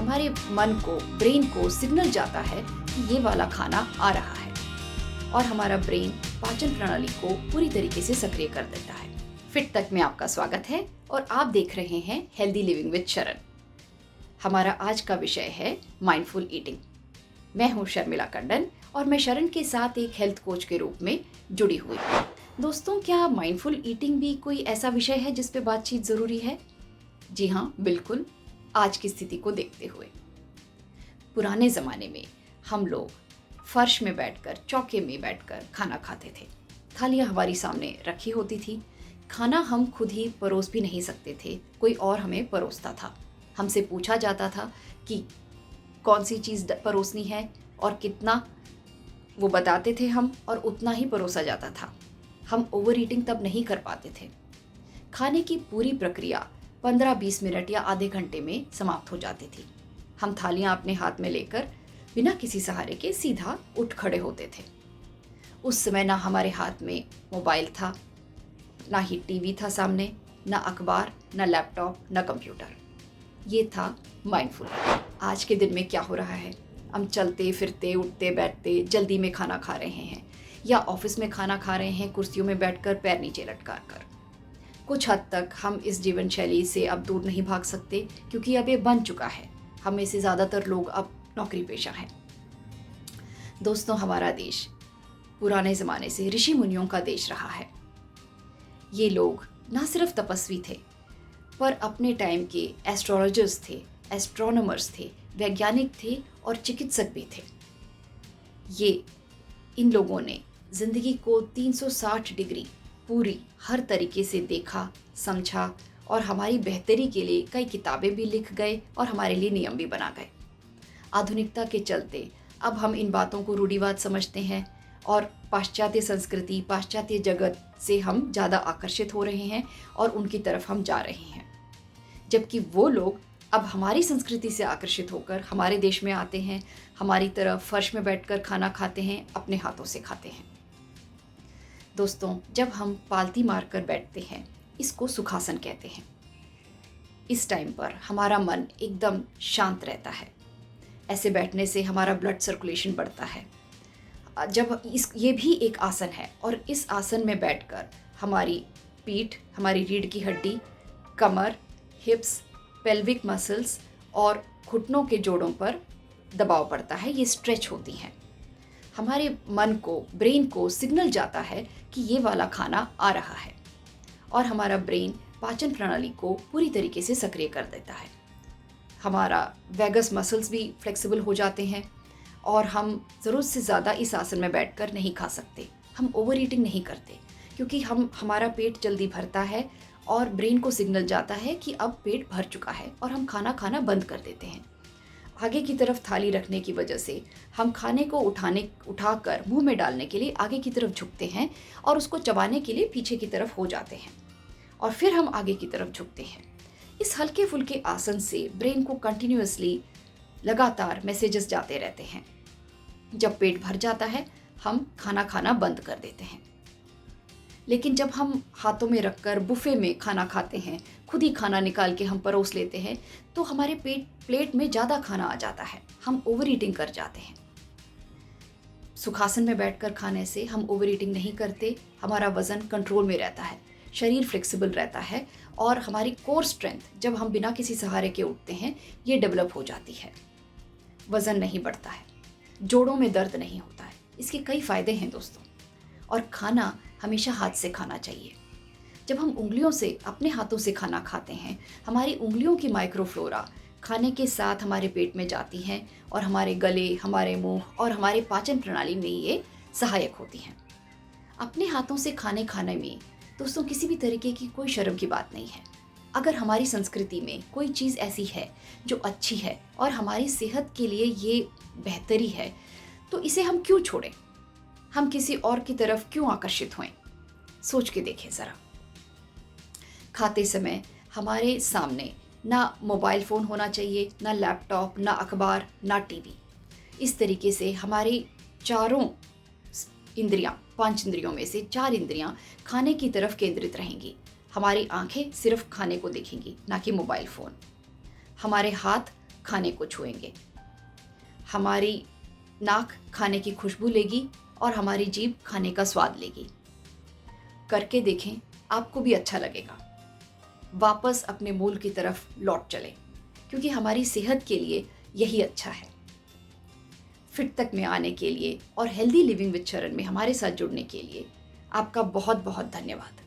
हमारे मन को, ब्रेन को सिग्नल जाता है कि ये वाला खाना आ रहा है और हमारा ब्रेन पाचन प्रणाली को पूरी तरीके से सक्रिय कर देता है। फिट तक में आपका स्वागत है और आप देख रहे हैं हेल्दी लिविंग विद शरण। हमारा आज का विषय है माइंडफुल ईटिंग। मैं हूँ शर्मिला टंडन और मैं शरण के साथ एक हेल्थ कोच के रूप में जुड़ी हुई हूँ। दोस्तों, क्या माइंडफुल ईटिंग भी कोई ऐसा विषय है जिस पे बातचीत ज़रूरी है? जी हाँ, बिल्कुल। आज की स्थिति को देखते हुए पुराने ज़माने में हम लोग फर्श में बैठकर, चौके में बैठकर खाना खाते थे। थालियाँ हमारी सामने रखी होती थी। खाना हम खुद ही परोस भी नहीं सकते थे, कोई और हमें परोसता था। हमसे पूछा जाता था कि कौन सी चीज़ परोसनी है और कितना, वो बताते थे हम और उतना ही परोसा जाता था। हम ओवर ईटिंग तब नहीं कर पाते थे। खाने की पूरी प्रक्रिया 15-20 मिनट या आधे घंटे में समाप्त हो जाती थी। हम थालियाँ अपने हाथ में लेकर बिना किसी सहारे के सीधा उठ खड़े होते थे। उस समय ना हमारे हाथ में मोबाइल था, ना ही टीवी था सामने, ना अखबार, ना लैपटॉप, ना कंप्यूटर। ये था माइंडफुल। आज के दिन में क्या हो रहा है? हम चलते फिरते, उठते बैठते जल्दी में खाना खा रहे हैं या ऑफिस में खाना खा रहे हैं कुर्सियों में बैठकर पैर नीचे लटका कर। कुछ हद तक हम इस जीवन शैली से अब दूर नहीं भाग सकते क्योंकि अब ये बन चुका है। हम में से ज़्यादातर लोग अब नौकरी पेशा हैं। दोस्तों, हमारा देश पुराने ज़माने से ऋषि मुनियों का देश रहा है। ये लोग ना सिर्फ तपस्वी थे पर अपने टाइम के एस्ट्रोलॉजर्स थे, एस्ट्रोनॉमर्स थे, वैज्ञानिक थे और चिकित्सक भी थे। इन लोगों ने ज़िंदगी को 360 डिग्री पूरी हर तरीके से देखा, समझा और हमारी बेहतरी के लिए कई किताबें भी लिख गए और हमारे लिए नियम भी बना गए। आधुनिकता के चलते अब हम इन बातों को रूढ़िवाद समझते हैं और पाश्चात्य संस्कृति, पाश्चात्य जगत से हम ज़्यादा आकर्षित हो रहे हैं और उनकी तरफ हम जा रहे हैं, जबकि वो लोग अब हमारी संस्कृति से आकर्षित होकर हमारे देश में आते हैं, हमारी तरफ फर्श में बैठकर खाना खाते हैं, अपने हाथों से खाते हैं। दोस्तों, जब हम पालती मारकर बैठते हैं, इसको सुखासन कहते हैं। इस टाइम पर हमारा मन एकदम शांत रहता है। ऐसे बैठने से हमारा ब्लड सर्कुलेशन बढ़ता है। ये भी एक आसन है और इस आसन में बैठकर हमारी पीठ, हमारी रीढ़ की हड्डी, कमर, हिप्स, पेल्विक मसल्स और घुटनों के जोड़ों पर दबाव पड़ता है। ये स्ट्रेच होती हैं। हमारे मन को, ब्रेन को सिग्नल जाता है कि ये वाला खाना आ रहा है और हमारा ब्रेन पाचन प्रणाली को पूरी तरीके से सक्रिय कर देता है। हमारा वैगस मसल्स भी फ्लेक्सिबल हो जाते हैं और हम ज़रूरत से ज़्यादा इस आसन में बैठकर नहीं खा सकते। हम ओवर ईटिंग नहीं करते क्योंकि हमारा पेट जल्दी भरता है और ब्रेन को सिग्नल जाता है कि अब पेट भर चुका है और हम खाना खाना बंद कर देते हैं। आगे की तरफ थाली रखने की वजह से हम खाने को उठाकर मुंह में डालने के लिए आगे की तरफ झुकते हैं और उसको चबाने के लिए पीछे की तरफ हो जाते हैं और फिर हम आगे की तरफ झुकते हैं। इस हल्के फुल्के आसन से ब्रेन को कंटिन्यूअसली लगातार मैसेजेस जाते रहते हैं। जब पेट भर जाता है, हम खाना खाना बंद कर देते हैं। लेकिन जब हम हाथों में रखकर बुफे में खाना खाते हैं, खुद ही खाना निकाल के हम परोस लेते हैं, तो हमारे प्लेट में ज़्यादा खाना आ जाता है। हम ओवर ईटिंग कर जाते हैं। सुखासन में बैठकर खाने से हम ओवर ईटिंग नहीं करते। हमारा वज़न कंट्रोल में रहता है, शरीर फ्लेक्सिबल रहता है और हमारी कोर स्ट्रेंथ, जब हम बिना किसी सहारे के उठते हैं, ये डेवलप हो जाती है। वज़न नहीं बढ़ता है, जोड़ों में दर्द नहीं होता है। इसके कई फ़ायदे हैं दोस्तों। और खाना हमेशा हाथ से खाना चाहिए। जब हम उंगलियों से, अपने हाथों से खाना खाते हैं, हमारी उंगलियों की माइक्रोफ्लोरा खाने के साथ हमारे पेट में जाती हैं और हमारे गले, हमारे मुंह और हमारे पाचन प्रणाली में ये सहायक होती हैं। अपने हाथों से खाने में दोस्तों किसी भी तरीके की कोई शर्म की बात नहीं है। अगर हमारी संस्कृति में कोई चीज़ ऐसी है जो अच्छी है और हमारी सेहत के लिए ये बेहतरी है, तो इसे हम क्यों छोड़ें? हम किसी और की तरफ क्यों आकर्षित हों? सोच के देखें ज़रा। खाते समय हमारे सामने ना मोबाइल फ़ोन होना चाहिए, ना लैपटॉप, ना अखबार, ना टीवी। इस तरीके से हमारी चारों इंद्रियां, 5 इंद्रियों में से 4 इंद्रियां खाने की तरफ केंद्रित रहेंगी। हमारी आंखें सिर्फ खाने को देखेंगी, ना कि मोबाइल फ़ोन। हमारे हाथ खाने को छुएंगे। हमारी नाक खाने की खुशबू लेगी और हमारी जीभ खाने का स्वाद लेगी। करके देखें, आपको भी अच्छा लगेगा। वापस अपने मूल की तरफ लौट चलें, क्योंकि हमारी सेहत के लिए यही अच्छा है। फिट तक में आने के लिए और हेल्दी लिविंग विद चरण में हमारे साथ जुड़ने के लिए आपका बहुत बहुत धन्यवाद।